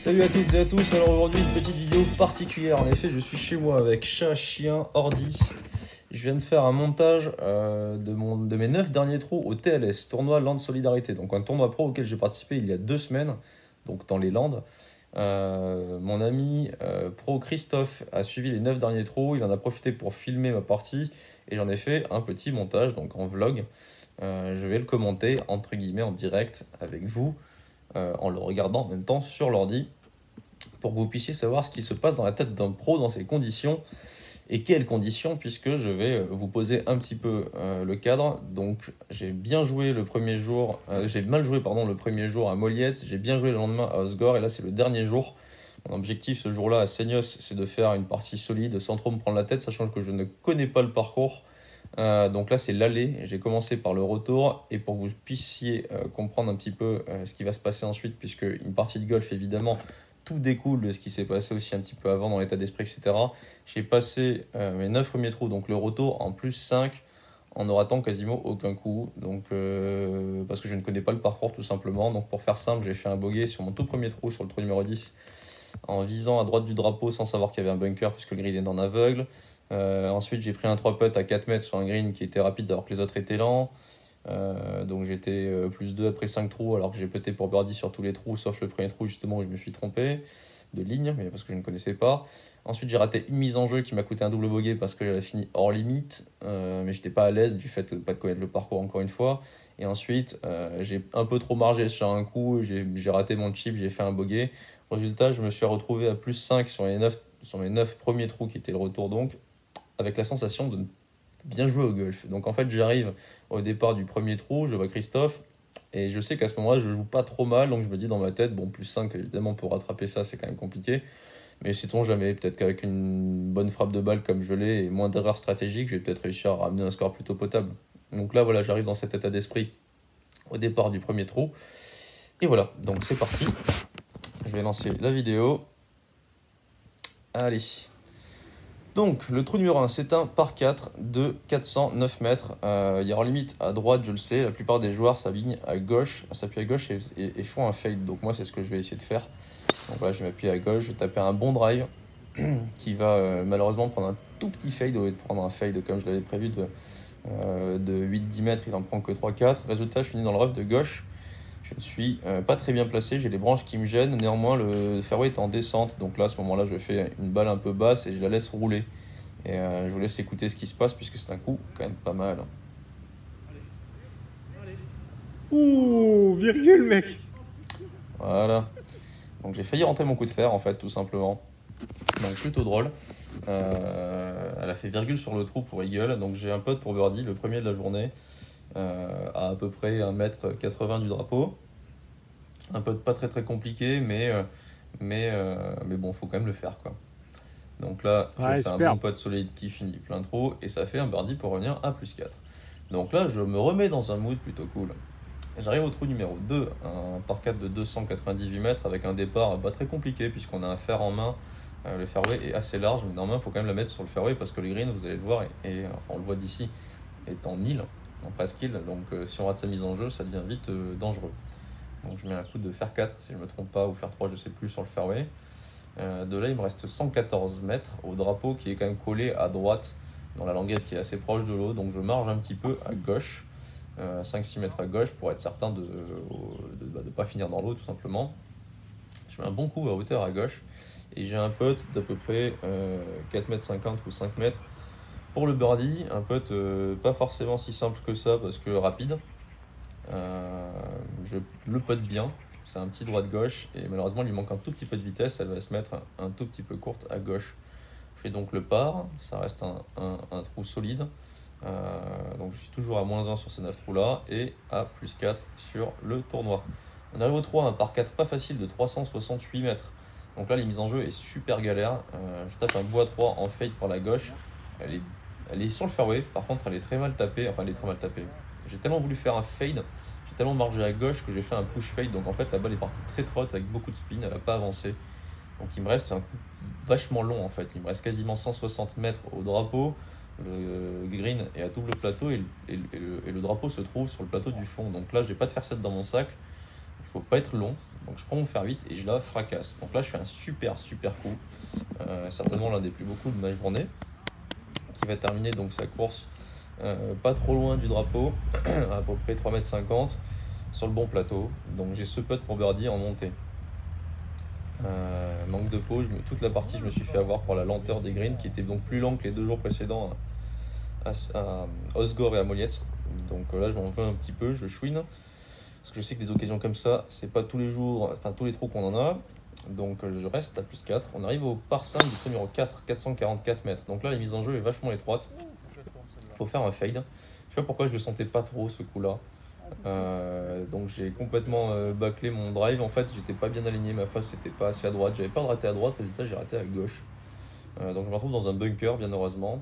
Salut à toutes et à tous, alors aujourd'hui une petite vidéo particulière. En effet, je suis chez moi avec chat, chien, ordi. Je viens de faire un montage de mes 9 derniers trous au TLS, tournoi Land Solidarité. Donc un tournoi pro auquel j'ai participé il y a 2 semaines, donc dans les Landes. Mon ami pro Christophe a suivi les 9 derniers trous, il en a profité pour filmer ma partie et j'en ai fait un petit montage, donc en vlog. Je vais le commenter entre guillemets en direct avec vous, en le regardant en même temps sur l'ordi, pour que vous puissiez savoir ce qui se passe dans la tête d'un pro dans ces conditions. Et quelles conditions, puisque je vais vous poser un petit peu le cadre. Donc j'ai bien joué le premier jour, j'ai mal joué pardon le premier jour à Moliette, j'ai bien joué le lendemain à Osgore, et là c'est le dernier jour. Mon objectif ce jour-là à Seignos, c'est de faire une partie solide sans trop me prendre la tête, sachant que je ne connais pas le parcours. Donc là c'est l'aller, j'ai commencé par le retour, et pour que vous puissiez comprendre un petit peu ce qui va se passer ensuite, puisque une partie de golf évidemment tout découle de ce qui s'est passé aussi un petit peu avant dans l'état d'esprit, etc. J'ai passé mes 9 premiers trous, donc le retour en plus 5, en ne ratant quasiment aucun coup, donc, parce que je ne connais pas le parcours tout simplement. Donc pour faire simple, j'ai fait un bogey sur mon tout premier trou, sur le trou numéro 10, en visant à droite du drapeau sans savoir qu'il y avait un bunker puisque le green est en aveugle. Ensuite j'ai pris un 3 putt à 4 mètres sur un green qui était rapide alors que les autres étaient lents. Donc j'étais plus 2 après 5 trous alors que j'ai putté pour birdie sur tous les trous sauf le premier trou justement où je me suis trompé de ligne, mais parce que je ne connaissais pas. Ensuite j'ai raté une mise en jeu qui m'a coûté un double bogey parce qu'elle a fini hors limite, mais j'étais pas à l'aise du fait de ne pas connaître le parcours encore une fois. Et ensuite j'ai un peu trop margé sur un coup, j'ai raté mon chip, j'ai fait un bogey. Résultat, je me suis retrouvé à plus 5 sur mes 9 premiers trous qui étaient le retour, donc avec la sensation de bien jouer au golf. Donc en fait j'arrive au départ du premier trou, je vois Christophe, et je sais qu'à ce moment-là je joue pas trop mal, donc je me dis dans ma tête, bon plus 5 évidemment pour rattraper ça c'est quand même compliqué, mais sait-on jamais, peut-être qu'avec une bonne frappe de balle comme je l'ai et moins d'erreurs stratégiques, je vais peut-être réussir à ramener un score plutôt potable. Donc là voilà, j'arrive dans cet état d'esprit au départ du premier trou, et voilà, donc c'est parti, je vais lancer la vidéo. Allez. Donc, le trou numéro 1, c'est un par 4 de 409 mètres. Il y a en limite à droite, je le sais, la plupart des joueurs s'alignent à gauche, s'appuient à gauche et font un fade. Donc moi, c'est ce que je vais essayer de faire. Donc là, je vais m'appuyer à gauche, je vais taper un bon drive qui va malheureusement prendre un tout petit fade au lieu de prendre un fade comme je l'avais prévu de 8-10 mètres, il en prend que 3-4. Résultat, je finis dans le rough de gauche. Je ne suis pas très bien placé, j'ai les branches qui me gênent, néanmoins le fairway est en descente, donc là à ce moment-là je fais une balle un peu basse et je la laisse rouler. Et je vous laisse écouter ce qui se passe puisque c'est un coup quand même pas mal. Ouh, virgule, mec. Voilà. Donc j'ai failli rentrer mon coup de fer en fait tout simplement. Donc plutôt drôle. Elle a fait virgule sur le trou pour eagle, donc j'ai un putt pour birdie, le premier de la journée, à peu près 1m80 du drapeau. Un putt pas très compliqué, mais bon, faut quand même le faire quoi. Donc là, j'ai Ouais, fait un bon superbe. putt solide qui finit plein trou et ça fait un birdie pour revenir à plus 4. Donc là, je me remets dans un mood plutôt cool. J'arrive au trou numéro 2, un par 4 de 298 mètres avec un départ pas très compliqué puisqu'on a un fer en main. Le fairway est assez large, mais normalement il faut quand même la mettre sur le fairway parce que les greens, vous allez le voir, enfin on le voit d'ici, est en île, en presqu'île. Donc si on rate sa mise en jeu, ça devient vite dangereux. Donc je mets un coup de fer 4 si je ne me trompe pas, ou fer 3, je sais plus, sur le fairway. De là, il me reste 114 mètres au drapeau qui est quand même collé à droite dans la languette qui est assez proche de l'eau. Donc je marge un petit peu à gauche, 5-6 mètres à gauche pour être certain de ne pas finir dans l'eau tout simplement. Je mets un bon coup à hauteur à gauche et j'ai un putt d'à peu près 4,50 m ou 5 mètres pour le birdie. Un putt pas forcément si simple que ça parce que rapide. Je le putt bien. C'est un petit droit de gauche et malheureusement il lui manque un tout petit peu de vitesse, elle va se mettre un tout petit peu courte à gauche. Je fais donc le par, ça reste un trou solide. Donc je suis toujours à -1 sur ces 9 trous là et à +4 sur le tournoi. On arrive au 3, un par 4 pas facile de 368 mètres. Donc là les mises en jeu est super galère. Je tape un bois 3 en fade par la gauche. Elle est sur le fairway, par contre elle est très mal tapée, enfin elle est très mal tapée. J'ai tellement voulu faire un fade, j'ai tellement margé à gauche que j'ai fait un push fade, donc en fait la balle est partie très haute avec beaucoup de spin, elle n'a pas avancé. Donc il me reste un coup vachement long en fait, il me reste quasiment 160 mètres au drapeau, le green est à double plateau et le drapeau se trouve sur le plateau du fond. Donc là j'ai pas de faire 7 dans mon sac, il faut pas être long, Donc je prends mon fer 8 et je la fracasse. Donc là je fais un super coup, certainement l'un des plus beaux coups de ma journée, qui va terminer donc sa course pas trop loin du drapeau, à peu près 3,50 m, sur le bon plateau. Donc j'ai ce putt pour birdie en montée. Manque de peau, toute la partie je me suis fait avoir par la lenteur des greens qui était donc plus lent que les 2 jours précédents à Osgore et à Moliette. Donc là je m'en veux un petit peu, je chouine. Parce que je sais que des occasions comme ça, c'est pas tous les jours, enfin tous les trous qu'on en a. Donc je reste à plus 4. On arrive au par 5 du trou numéro 4, 444 mètres. Donc là, la mise en jeu est vachement étroite. Il faut faire un fade. Je sais pas pourquoi je le sentais pas trop ce coup-là. Donc j'ai complètement bâclé mon drive. En fait, j'étais pas bien aligné. Ma face c'était pas assez à droite. J'avais pas de raté à droite. Résultat, j'ai raté à gauche. Donc je me retrouve dans un bunker, bien heureusement.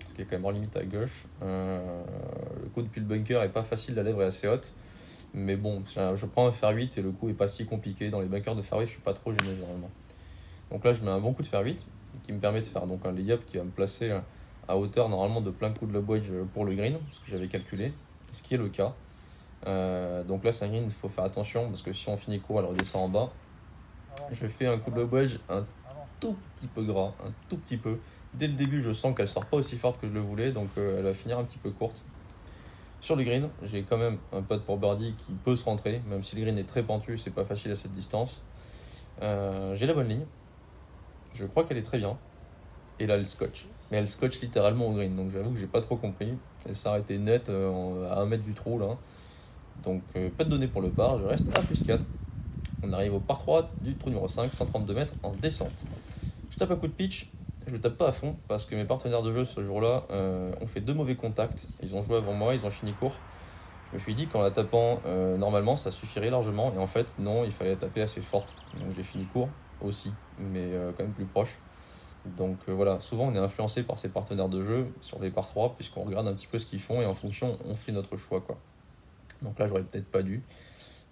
Ce qui est quand même hors limite à gauche. Le coup depuis le bunker est pas facile. La lèvre est assez haute. Mais bon, je prends un fer 8 et le coup est pas si compliqué. Dans les bunkers de fer 8, je suis pas trop gêné généralement. Donc là, je mets un bon coup de fer 8 qui me permet de faire donc un lay-up qui va me placer à hauteur normalement de plein coup de lob wedge pour le green, ce que j'avais calculé, ce qui est le cas. Donc là, c'est un green, il faut faire attention parce que si on finit court, elle redescend en bas. Je fais un coup de lob wedge un tout petit peu gras, un tout petit peu. Dès le début, je sens qu'elle sort pas aussi forte que je le voulais, donc elle va finir un petit peu courte. Sur le green, j'ai quand même un putt pour birdie qui peut se rentrer, même si le green est très pentu, c'est pas facile à cette distance. J'ai la bonne ligne, je crois qu'elle est très bien, et là elle scotche. Mais elle scotche littéralement au green, donc j'avoue que j'ai pas trop compris. Elle s'est arrêtée net à 1 mètre du trou là. Donc pas de données pour le par, je reste à plus 4. On arrive au par 3 du trou numéro 5, 132 mètres en descente. Je tape un coup de pitch, je le tape pas à fond parce que mes partenaires de jeu ce jour-là ont fait 2 mauvais contacts. Ils ont joué avant moi, ils ont fini court. Je me suis dit qu'en la tapant normalement ça suffirait largement et en fait non, il fallait la taper assez forte. Donc j'ai fini court aussi, mais quand même plus proche. Donc voilà, souvent on est influencé par ses partenaires de jeu sur des par 3 puisqu'on regarde un petit peu ce qu'ils font et en fonction on fait notre choix quoi. Donc là j'aurais peut-être pas dû,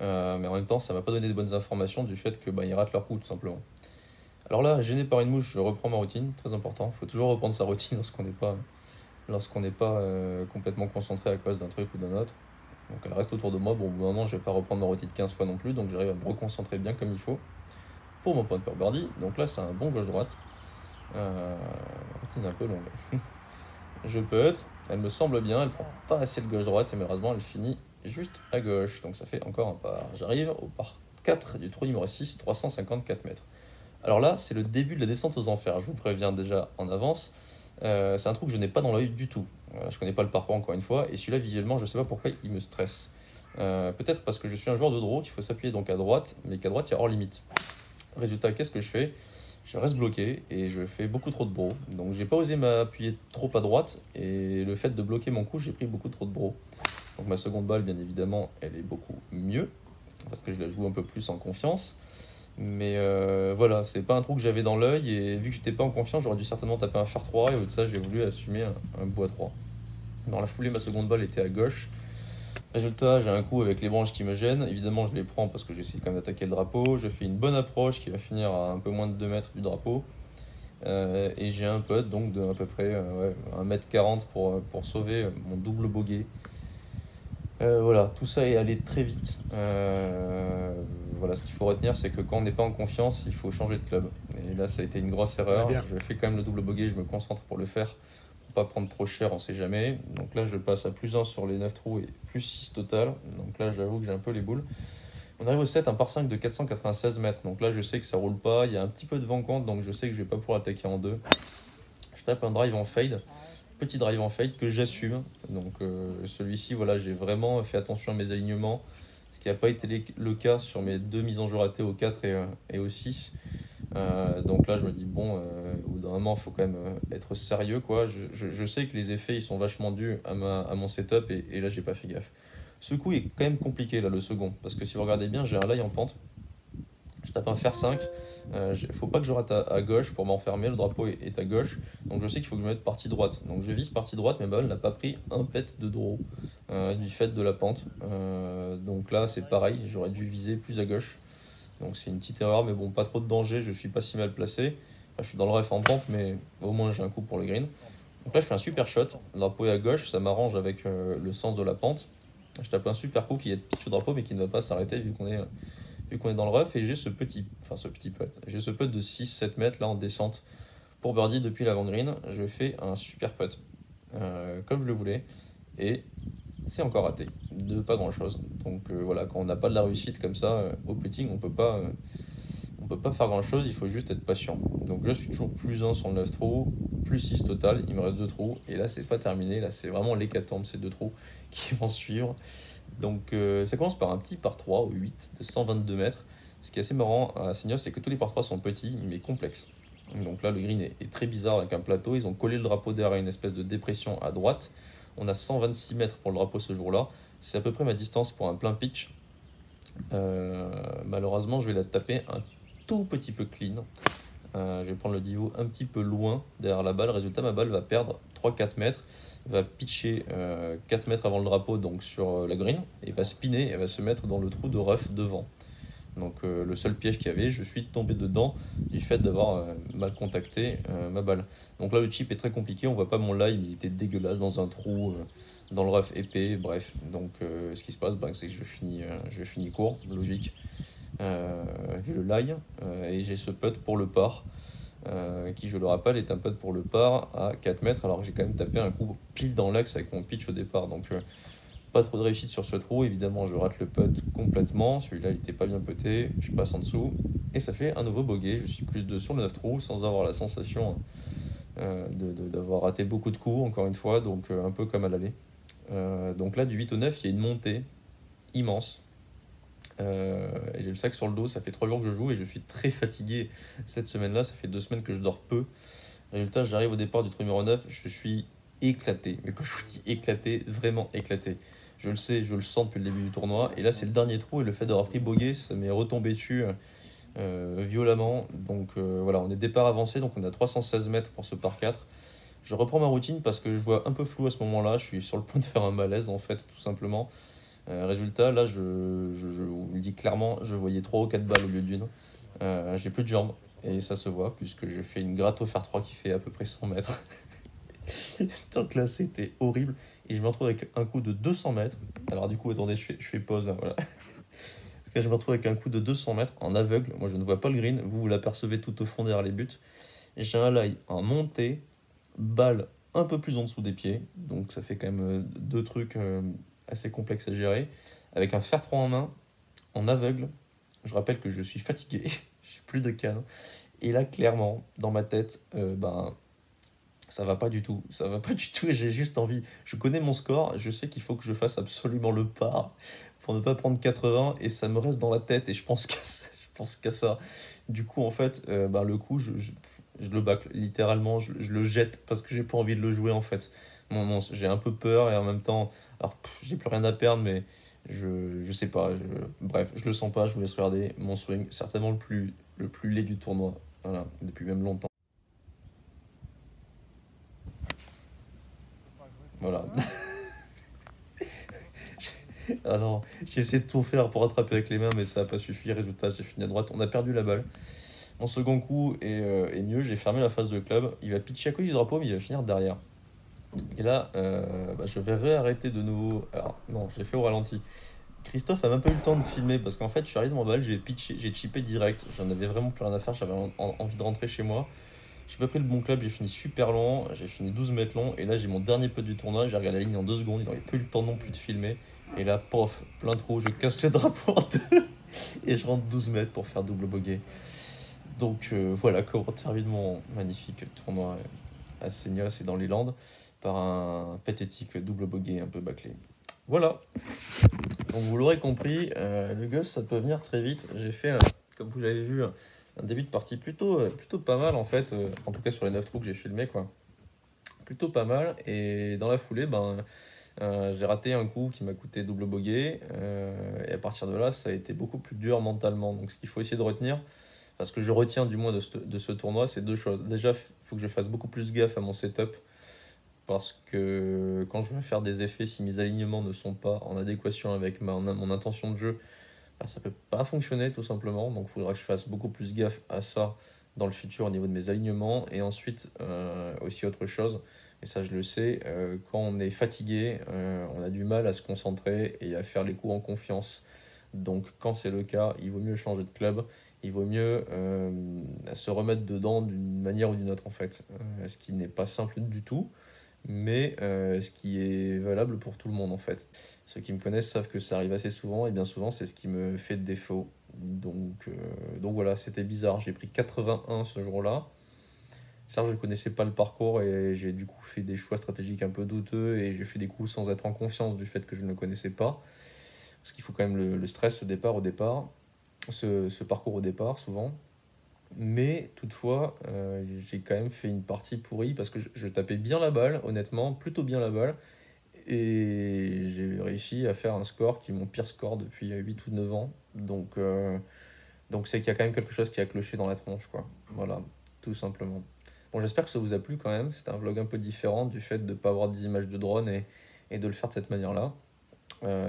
mais en même temps ça m'a pas donné de bonnes informations du fait que ils ratent leur coup tout simplement. Alors là, gêné par une mouche, je reprends ma routine, très important. Il faut toujours reprendre sa routine lorsqu'on n'est pas complètement concentré à cause d'un truc ou d'un autre. Donc elle reste autour de moi. Bon, au bout d'un moment, je vais pas reprendre ma routine 15 fois non plus, donc j'arrive à me reconcentrer bien comme il faut pour mon point de birdie. Donc là, c'est un bon gauche-droite. Routine un peu longue. Je putt, elle me semble bien, elle prend pas assez de gauche-droite et malheureusement, elle finit juste à gauche. Donc ça fait encore un par. J'arrive au par 4 du trou numéro 6, 354 mètres. Alors là, c'est le début de la descente aux enfers, je vous préviens déjà en avance. C'est un trou que je n'ai pas dans l'œil du tout. Je connais pas le parcours encore une fois, et celui-là, visuellement, je sais pas pourquoi il me stresse. Peut-être parce que je suis un joueur de draw, qu'il faut s'appuyer donc à droite, mais qu'à droite, il y a hors limite. Résultat, qu'est-ce que je fais? Je reste bloqué et je fais beaucoup trop de draw. Donc j'ai pas osé m'appuyer trop à droite, et le fait de bloquer mon coup, j'ai pris beaucoup trop de draw. Donc ma seconde balle, bien évidemment, elle est beaucoup mieux, parce que je la joue un peu plus en confiance. Mais voilà, c'est pas un trou que j'avais dans l'œil et vu que j'étais pas en confiance, j'aurais dû certainement taper un fer 3 et au-delà de ça, j'ai voulu assumer un bois 3. Dans la foulée, ma seconde balle était à gauche. Résultat, j'ai un coup avec les branches qui me gênent. Évidemment, je les prends parce que j'essaie quand même d'attaquer le drapeau. Je fais une bonne approche qui va finir à un peu moins de 2 mètres du drapeau. Et j'ai un putt donc de à peu près 1,40 m pour sauver mon double bogey. Voilà, tout ça est allé très vite. Voilà, ce qu'il faut retenir, c'est que quand on n'est pas en confiance, il faut changer de club. Et là, ça a été une grosse erreur. Je fais quand même le double bogey, je me concentre pour le faire, pour pas prendre trop cher, on sait jamais. Donc là, je passe à plus 1 sur les 9 trous et plus 6 total. Donc là, j'avoue que j'ai un peu les boules. On arrive au 7, un par 5 de 496 mètres. Donc là, je sais que ça roule pas. Il y a un petit peu de vent contre, donc je sais que je vais pas pouvoir attaquer en deux. Je tape un drive en fade. Petit drive en fade que j'assume. Donc celui-ci, voilà, j'ai vraiment fait attention à mes alignements. Ce qui n'a pas été le cas sur mes 2 mises en jeu ratées au 4 et au 6. Donc là, je me dis, bon, au bout d'un moment, il faut quand même être sérieux, quoi. Je sais que les effets, ils sont vachement dus à mon setup et là, j'ai pas fait gaffe. Ce coup est quand même compliqué, là, le second. Parce que si vous regardez bien, j'ai un lie en pente. Je tape un fer 5. Faut pas que je rate à gauche pour m'enfermer. Le drapeau est à gauche. Donc je sais qu'il faut que je me mette partie droite. Donc je vise partie droite, mais ma balle n'a pas pris un pet de draw du fait de la pente. Donc là, c'est pareil. J'aurais dû viser plus à gauche. Donc c'est une petite erreur, mais bon, pas trop de danger. Je suis pas si mal placé. Enfin, je suis dans le ref en pente, mais au moins j'ai un coup pour le green. Donc là, je fais un super shot. Le drapeau est à gauche. Ça m'arrange avec le sens de la pente. Je tape un super coup qui est de pitch au drapeau, mais qui ne va pas s'arrêter vu vu qu'on est dans le rough, et j'ai ce petit putt. J'ai ce putt de 6-7 mètres là en descente pour birdie depuis l'avant-green. Je fais un super putt, comme je le voulais, et c'est encore raté, de pas grand-chose. Donc voilà, quand on n'a pas de la réussite comme ça, au putting, on peut pas faire grand-chose, il faut juste être patient. Donc là, je suis toujours plus 1 sur le 9 trous, plus 6 total, il me reste 2 trous, et là, c'est pas terminé, là, c'est vraiment l'hécatombe, ces 2 trous qui vont suivre. Donc ça commence par un petit par 3 au 8 de 122 mètres. Ce qui est assez marrant à Seignos, c'est que tous les par 3 sont petits, mais complexes. Donc là, le green est très bizarre avec un plateau. Ils ont collé le drapeau derrière une espèce de dépression à droite. On a 126 mètres pour le drapeau ce jour-là. C'est à peu près ma distance pour un plein pitch. Malheureusement, je vais la taper un tout petit peu clean. Je vais prendre le divot un petit peu loin derrière la balle. Résultat, ma balle va perdre 3-4 mètres, va pitcher 4 mètres avant le drapeau, donc sur la green, et va spinner et va se mettre dans le trou de rough devant. Donc le seul piège qu'il y avait, je suis tombé dedans du fait d'avoir mal contacté ma balle. Donc là, le chip est très compliqué, on voit pas mon lie, mais il était dégueulasse dans un trou, dans le rough épais, bref. Donc ce qui se passe, c'est que je finis court, logique, vu le lie, et j'ai ce putt pour le par. Qui, je le rappelle, est un putt pour le par à 4 mètres, alors que j'ai quand même tapé un coup pile dans l'axe avec mon pitch au départ. Donc pas trop de réussite sur ce trou, évidemment je rate le putt complètement, celui-là il était pas bien puté, je passe en dessous, et ça fait un nouveau bogey, je suis plus 2 sur le 9 trous, sans avoir la sensation d'avoir raté beaucoup de coups, encore une fois, donc un peu comme à l'aller. Donc là, du 8 au 9, il y a une montée immense, et j'ai le sac sur le dos, ça fait 3 jours que je joue, et je suis très fatigué cette semaine-là, ça fait 2 semaines que je dors peu. Résultat, j'arrive au départ du trou numéro 9, je suis éclaté. Mais quand je vous dis éclaté, vraiment éclaté. Je le sais, je le sens depuis le début du tournoi. Et là, c'est le dernier trou et le fait d'avoir pris bogey, ça m'est retombé dessus violemment. Donc voilà, on est départ avancé, donc on a 316 mètres pour ce par 4. Je reprends ma routine parce que je vois un peu flou à ce moment-là. Je suis sur le point de faire un malaise en fait, tout simplement. Résultat, là, je vous le dis clairement, je voyais 3 ou 4 balles au lieu d'une. J'ai plus de jambes. Et ça se voit, puisque je fais une gratte au fer 3 qui fait à peu près 100 mètres. Donc là, c'était horrible. Et je me retrouve avec un coup de 200 mètres. Alors du coup, attendez, je fais pause là, voilà. Parce que je me retrouve avec un coup de 200 mètres en aveugle. Moi, je ne vois pas le green. Vous l'apercevez tout au fond derrière les buts. J'ai un lie en montée, balle un peu plus en dessous des pieds. Donc ça fait quand même 2 trucs assez complexes à gérer. Avec un fer 3 en main, en aveugle. Je rappelle que je suis fatigué. J'ai plus de canne. Et là, clairement, dans ma tête, ça va pas du tout. Ça va pas du tout. Et j'ai juste envie. Je connais mon score. Je sais qu'il faut que je fasse absolument le par pour ne pas prendre 80. Et ça me reste dans la tête. Et je pense qu'à ça. Je pense qu'à ça. Du coup, en fait, le coup, je le bâcle. Littéralement, je le jette parce que j'ai pas envie de le jouer, en fait. J'ai un peu peur et en même temps, alors, j'ai plus rien à perdre, mais je sais pas. Bref, je le sens pas. Je vous laisse regarder mon swing. Certainement le plus laid du tournoi. Voilà, depuis même longtemps. Voilà. Ah non, j'ai essayé de tout faire pour attraper avec les mains, mais ça n'a pas suffi. Résultat, j'ai fini à droite. On a perdu la balle. Mon second coup est mieux. J'ai fermé la face de club. Il va pitcher à côté du drapeau, mais il va finir derrière. Et là, je vais réarrêter de nouveau. Alors, non, j'ai fait au ralenti. Christophe a même pas eu le temps de filmer parce qu'en fait, je suis arrivé dans ma balle, j'ai pitché, j'ai chippé direct. J'en avais vraiment plus rien à faire. J'avais envie de rentrer chez moi. J'ai pas pris le bon club, j'ai fini super long, j'ai fini 12 mètres long, et là j'ai mon dernier putt du tournoi, j'ai regardé la ligne en 2 secondes, il n'aurait plus eu le temps non plus de filmer, et là, pof, plein trou, je casse le drapeau en deux, et je rentre 12 mètres pour faire double bogey. Donc voilà comment termine mon magnifique tournoi à Seignos et dans les Landes, par un pathétique double bogey un peu bâclé. Voilà, donc vous l'aurez compris, le golf ça peut venir très vite, j'ai fait, comme vous l'avez vu, un début de partie plutôt pas mal en fait, en tout cas sur les 9 trous que j'ai filmé quoi. Plutôt pas mal et dans la foulée j'ai raté un coup qui m'a coûté double bogey et à partir de là ça a été beaucoup plus dur mentalement. Donc ce qu'il faut essayer de retenir, parce que je retiens du moins de ce tournoi, c'est 2 choses. Déjà il faut que je fasse beaucoup plus gaffe à mon setup parce que quand je vais faire des effets, si mes alignements ne sont pas en adéquation avec mon intention de jeu, ça peut pas fonctionner tout simplement, donc il faudra que je fasse beaucoup plus gaffe à ça dans le futur au niveau de mes alignements. Et ensuite, aussi autre chose, et ça je le sais, quand on est fatigué, on a du mal à se concentrer et à faire les coups en confiance. Donc quand c'est le cas, il vaut mieux changer de club, il vaut mieux se remettre dedans d'une manière ou d'une autre en fait. Ce qui n'est pas simple du tout, mais ce qui est valable pour tout le monde en fait. Ceux qui me connaissent savent que ça arrive assez souvent et bien souvent c'est ce qui me fait défaut. Donc voilà, c'était bizarre. J'ai pris 81 ce jour-là. Ça, je ne connaissais pas le parcours et j'ai du coup fait des choix stratégiques un peu douteux et j'ai fait des coups sans être en confiance du fait que je ne le connaissais pas. Parce qu'il faut quand même le stress ce parcours au départ souvent. Mais toutefois, j'ai quand même fait une partie pourrie parce que je tapais bien la balle, honnêtement, plutôt bien la balle. Et j'ai réussi à faire un score qui est mon pire score depuis 8 ou 9 ans. Donc c'est qu'il y a quand même quelque chose qui a cloché dans la tronche, quoi. Voilà, tout simplement. Bon, j'espère que ça vous a plu quand même. C'était un vlog un peu différent du fait de ne pas avoir des images de drone et de le faire de cette manière-là.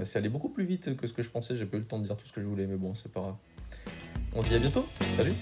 C'est allé beaucoup plus vite que ce que je pensais. J'ai pas eu le temps de dire tout ce que je voulais, mais bon, c'est pas grave. On se dit à bientôt. Salut!